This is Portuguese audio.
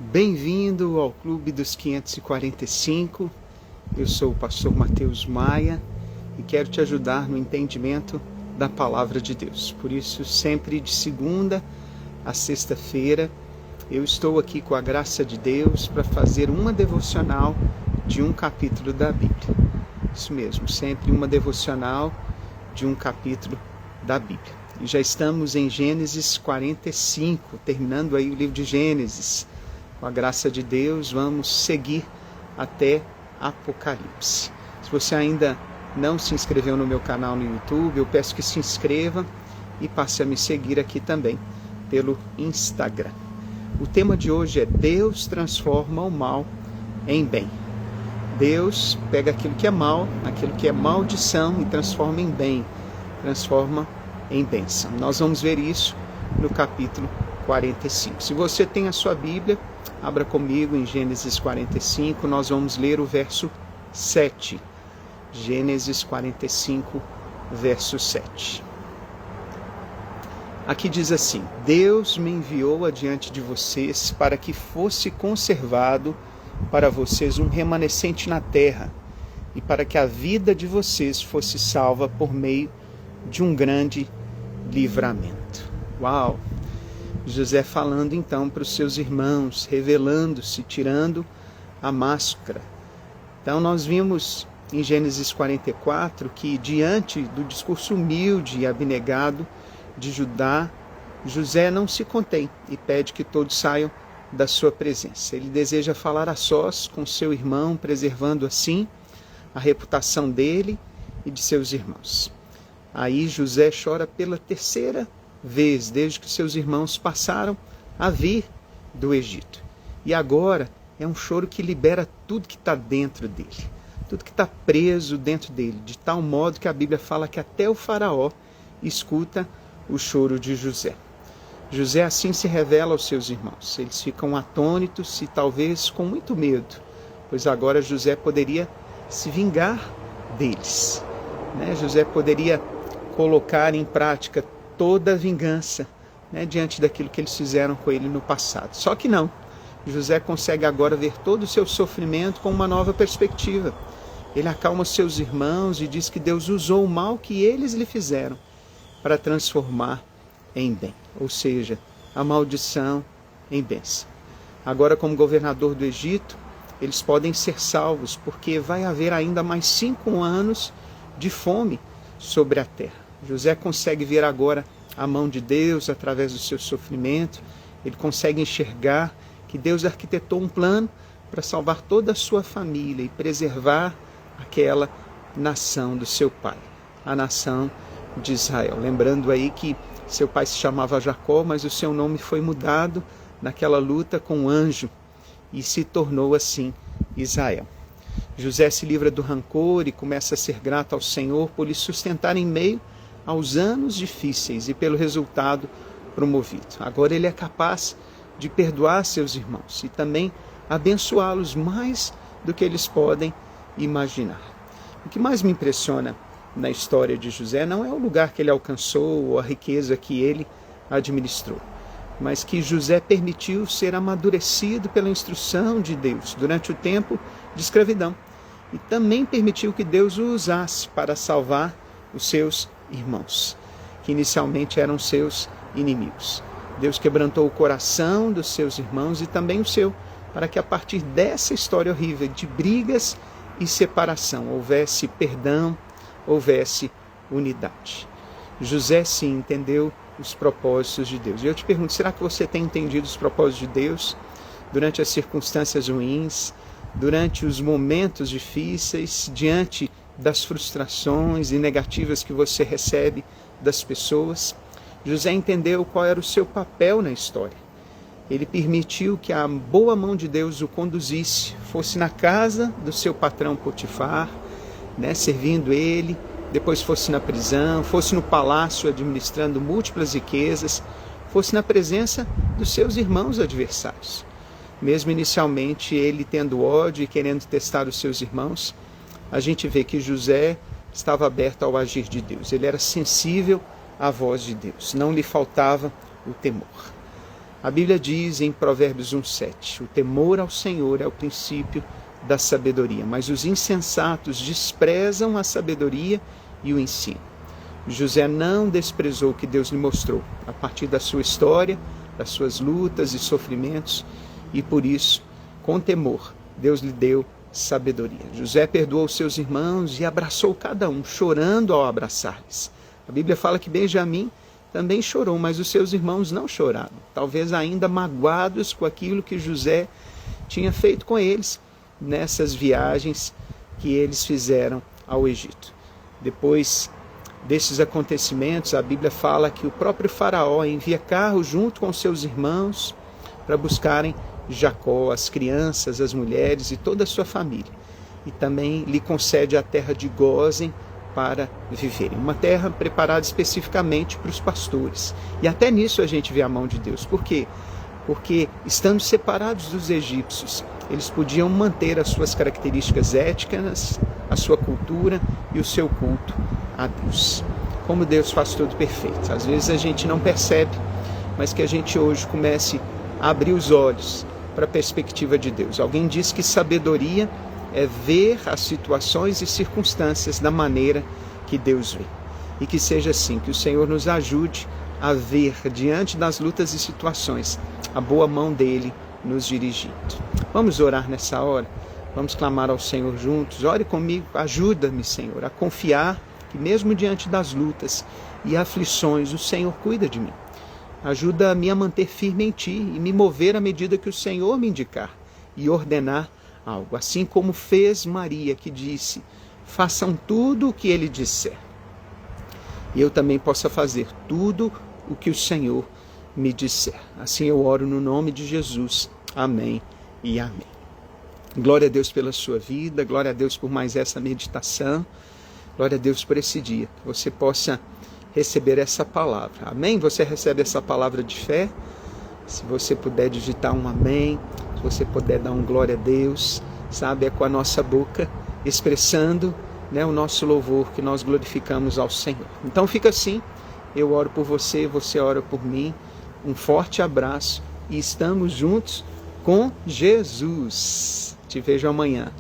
Bem-vindo ao Clube dos 545. Eu sou o pastor Mateus Maia e quero te ajudar no entendimento da palavra de Deus. Por isso, sempre de segunda a sexta-feira, eu estou aqui com a graça de Deus para fazer uma devocional de um capítulo da Bíblia. Isso mesmo, sempre uma devocional de um capítulo da Bíblia. E já estamos em Gênesis 45, terminando aí o livro de Gênesis. Com a graça de Deus, vamos seguir até Apocalipse. Se você ainda não se inscreveu no meu canal no YouTube, eu peço que se inscreva e passe a me seguir aqui também pelo Instagram. O tema de hoje é Deus transforma o mal em bem. Deus pega aquilo que é mal, aquilo que é maldição e transforma em bem, transforma em bênção. Nós vamos ver isso no capítulo 45. Se você tem a sua Bíblia, abra comigo em Gênesis 45, nós vamos ler o verso 7. Gênesis 45, verso 7. Aqui diz assim: Deus me enviou adiante de vocês para que fosse conservado para vocês um remanescente na terra e para que a vida de vocês fosse salva por meio de um grande livramento. Uau! José falando então para os seus irmãos, revelando-se, tirando a máscara. Então nós vimos em Gênesis 44 que diante do discurso humilde e abnegado de Judá, José não se contém e pede que todos saiam da sua presença. Ele deseja falar a sós com seu irmão, preservando assim a reputação dele e de seus irmãos. Aí José chora pela terceira vez, desde que seus irmãos passaram a vir do Egito. E agora é um choro que libera tudo que está dentro dele, tudo que está preso dentro dele, de tal modo que a Bíblia fala que até o faraó escuta o choro de José. José assim se revela aos seus irmãos. Eles ficam atônitos e talvez com muito medo, pois agora José poderia se vingar deles. José poderia colocar em prática toda a vingança, diante daquilo que eles fizeram com ele no passado. Só que não. José consegue agora ver todo o seu sofrimento com uma nova perspectiva. Ele acalma seus irmãos e diz que Deus usou o mal que eles lhe fizeram para transformar em bem. Ou seja, a maldição em bênção. Agora, como governador do Egito, eles podem ser salvos, porque vai haver ainda mais 5 anos de fome sobre a terra. José consegue ver agora a mão de Deus através do seu sofrimento. Ele consegue enxergar que Deus arquitetou um plano para salvar toda a sua família e preservar aquela nação do seu pai, a nação de Israel. Lembrando aí que seu pai se chamava Jacó, mas o seu nome foi mudado naquela luta com o anjo e se tornou assim Israel. José se livra do rancor e começa a ser grato ao Senhor por lhe sustentar em meio aos anos difíceis e pelo resultado promovido. Agora ele é capaz de perdoar seus irmãos e também abençoá-los mais do que eles podem imaginar. O que mais me impressiona na história de José não é o lugar que ele alcançou ou a riqueza que ele administrou, mas que José permitiu ser amadurecido pela instrução de Deus durante o tempo de escravidão e também permitiu que Deus o usasse para salvar os seus irmãos, que inicialmente eram seus inimigos. Deus quebrantou o coração dos seus irmãos e também o seu, para que a partir dessa história horrível de brigas e separação houvesse perdão, houvesse unidade. José sim entendeu os propósitos de Deus. E eu te pergunto, será que você tem entendido os propósitos de Deus durante as circunstâncias ruins, durante os momentos difíceis, diante das frustrações e negativas que você recebe das pessoas? José entendeu qual era o seu papel na história. Ele permitiu que a boa mão de Deus o conduzisse, fosse na casa do seu patrão Potifar, servindo ele, depois fosse na prisão, fosse no palácio administrando múltiplas riquezas, fosse na presença dos seus irmãos adversários. Mesmo inicialmente ele tendo ódio e querendo testar os seus irmãos, a gente vê que José estava aberto ao agir de Deus. Ele era sensível à voz de Deus. Não lhe faltava o temor. A Bíblia diz em Provérbios 1:7, o temor ao Senhor é o princípio da sabedoria, mas os insensatos desprezam a sabedoria e o ensino. José não desprezou o que Deus lhe mostrou, a partir da sua história, das suas lutas e sofrimentos, e por isso, com temor, Deus lhe deu sabedoria. José perdoou seus irmãos e abraçou cada um, chorando ao abraçar-lhes. A Bíblia fala que Benjamim também chorou, mas os seus irmãos não choraram, talvez ainda magoados com aquilo que José tinha feito com eles nessas viagens que eles fizeram ao Egito. Depois desses acontecimentos, a Bíblia fala que o próprio faraó envia carros junto com seus irmãos para buscarem Jacó, as crianças, as mulheres e toda a sua família. E também lhe concede a terra de Gósen para viverem. Uma terra preparada especificamente para os pastores. E até nisso a gente vê a mão de Deus. Por quê? Porque, estando separados dos egípcios, eles podiam manter as suas características étnicas, a sua cultura e o seu culto a Deus. Como Deus faz tudo perfeito. Às vezes a gente não percebe, mas que a gente hoje comece a abrir os olhos para a perspectiva de Deus. Alguém diz que sabedoria é ver as situações e circunstâncias da maneira que Deus vê. E que seja assim, que o Senhor nos ajude a ver, diante das lutas e situações, a boa mão dele nos dirigindo. Vamos orar nessa hora, vamos clamar ao Senhor juntos. Ore comigo, ajuda-me, Senhor, a confiar que mesmo diante das lutas e aflições, o Senhor cuida de mim. Ajuda-me a manter firme em Ti e me mover à medida que o Senhor me indicar e ordenar algo, assim como fez Maria, que disse, façam tudo o que Ele disser. E eu também possa fazer tudo o que o Senhor me disser. Assim eu oro no nome de Jesus. Amém e amém. Glória a Deus pela sua vida, glória a Deus por mais essa meditação, glória a Deus por esse dia, que você possa receber essa palavra. Amém? Você recebe essa palavra de fé? Se você puder digitar um amém, se você puder dar um glória a Deus, sabe, é com a nossa boca expressando, né, o nosso louvor que nós glorificamos ao Senhor. Então fica assim, eu oro por você, você ora por mim, um forte abraço e estamos juntos com Jesus. Te vejo amanhã.